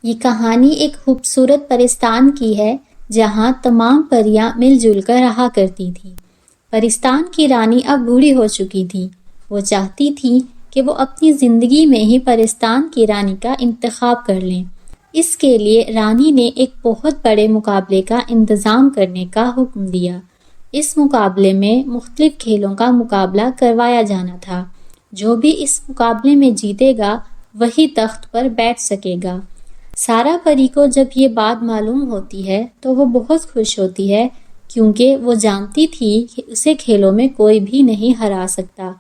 یہ کہانی ایک خوبصورت پرستان کی ہے جہاں تمام پریاں مل جل کر رہا کرتی تھیں۔ پرستان کی رانی اب بوڑھی ہو چکی تھی۔ وہ چاہتی تھی کہ وہ اپنی زندگی میں ہی پرستان کی رانی کا انتخاب کر لیں۔ اس کے لیے رانی نے ایک بہت بڑے مقابلے کا انتظام کرنے کا حکم دیا۔ اس مقابلے میں مختلف کھیلوں کا مقابلہ کروایا جانا تھا۔ جو بھی اس مقابلے میں جیتے گا وہی تخت پر بیٹھ سکے گا۔ سارا پری کو جب یہ بات معلوم ہوتی ہے تو وہ بہت خوش ہوتی ہے، کیونکہ وہ جانتی تھی کہ اسے کھیلوں میں کوئی بھی نہیں ہرا سکتا۔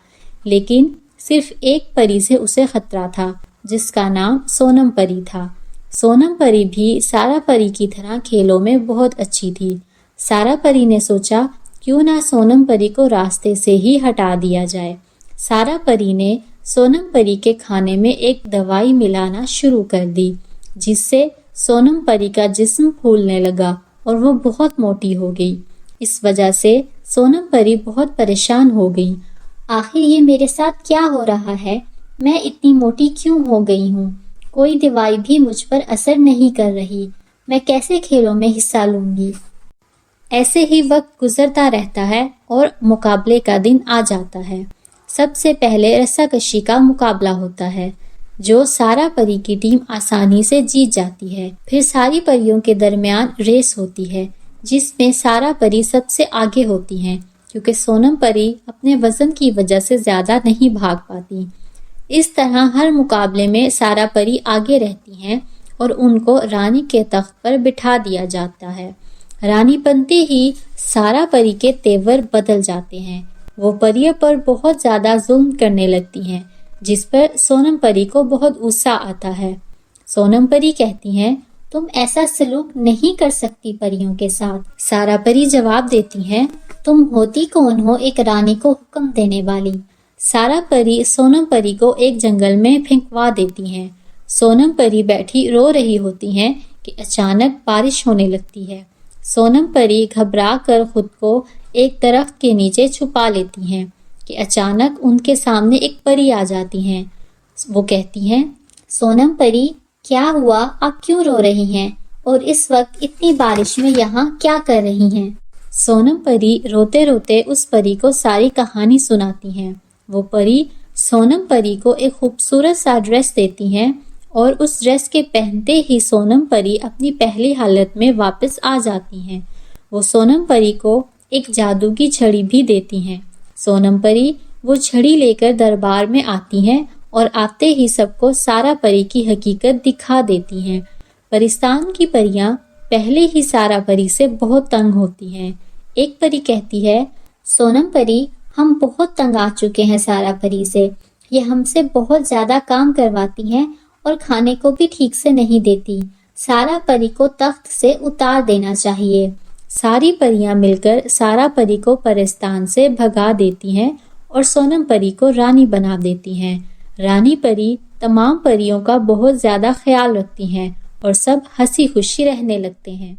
لیکن صرف ایک پری سے اسے خطرہ تھا، جس کا نام سونم پری تھا۔ سونم پری بھی سارا پری کی طرح کھیلوں میں بہت اچھی تھی۔ سارا پری نے سوچا کیوں نہ سونم پری کو راستے سے ہی ہٹا دیا جائے۔ سارا پری نے سونم پری کے کھانے میں ایک دوائی ملانا شروع کر دی، جس سے سونم پری کا جسم پھولنے لگا اور وہ بہت موٹی ہو گئی۔ اس وجہ سے سونم پری بہت پریشان ہو گئی۔ آخر یہ میرے ساتھ کیا ہو رہا ہے؟ میں اتنی موٹی کیوں ہو گئی ہوں؟ کوئی دوائی بھی مجھ پر اثر نہیں کر رہی۔ میں کیسے کھیلوں میں حصہ لوں گی؟ ایسے ہی وقت گزرتا رہتا ہے اور مقابلے کا دن آ جاتا ہے۔ سب سے پہلے رسا کشی کا مقابلہ ہوتا ہے، جو سارا پری کی ٹیم آسانی سے جیت جاتی ہے۔ پھر ساری پریوں کے درمیان ریس ہوتی ہے، جس میں سارا پری سب سے آگے ہوتی ہیں، کیونکہ سونم پری اپنے وزن کی وجہ سے زیادہ نہیں بھاگ پاتی۔ اس طرح ہر مقابلے میں سارا پری آگے رہتی ہیں اور ان کو رانی کے تخت پر بٹھا دیا جاتا ہے۔ رانی بنتے ہی سارا پری کے تیور بدل جاتے ہیں۔ وہ پریوں پر بہت زیادہ ظلم کرنے لگتی ہیں، جس پر سونم پری کو بہت غصہ آتا ہے۔ سونم پری کہتی ہیں تم ایسا سلوک نہیں کر سکتی پریوں کے ساتھ۔ سارا پری جواب دیتی ہیں تم ہوتی کون ہو ایک رانی کو حکم دینے والی؟ سارا پری سونم پری کو ایک جنگل میں پھینکوا دیتی ہیں۔ سونم پری بیٹھی رو رہی ہوتی ہیں کہ اچانک بارش ہونے لگتی ہے۔ سونم پری گھبرا کر خود کو ایک درخت کے نیچے چھپا لیتی ہیں کہ اچانک ان کے سامنے ایک پری آ جاتی ہیں۔ وہ کہتی ہیں سونم پری کیا ہوا؟ آپ کیوں رو رہی ہیں اور اس وقت اتنی بارش میں یہاں کیا کر رہی ہیں؟ سونم پری روتے روتے اس پری کو ساری کہانی سناتی ہیں۔ وہ پری سونم پری کو ایک خوبصورت سا ڈریس دیتی ہیں اور اس ڈریس کے پہنتے ہی سونم پری اپنی پہلی حالت میں واپس آ جاتی ہیں۔ وہ سونم پری کو ایک جادو کی چھڑی بھی دیتی ہیں۔ سونم پری وہ چھڑی لے کر دربار میں آتی ہیں اور آتے ہی سب کو سارا پری کی حقیقت دکھا دیتی ہیں۔ پرستان کی پریاں پہلے ہی سارا پری سے بہت تنگ ہوتی ہیں۔ ایک پری کہتی ہے سونم پری ہم بہت تنگ آ چکے ہیں سارا پری سے۔ یہ ہم سے بہت زیادہ کام کرواتی ہیں اور کھانے کو بھی ٹھیک سے نہیں دیتی۔ سارا پری کو تخت سے اتار دینا چاہیے۔ ساری پریاں مل کر سارا پری کو پرستان سے بھگا دیتی ہیں اور سونم پری کو رانی بنا دیتی ہیں۔ رانی پری تمام پریوں کا بہت زیادہ خیال رکھتی ہیں اور سب ہنسی خوشی رہنے لگتے ہیں۔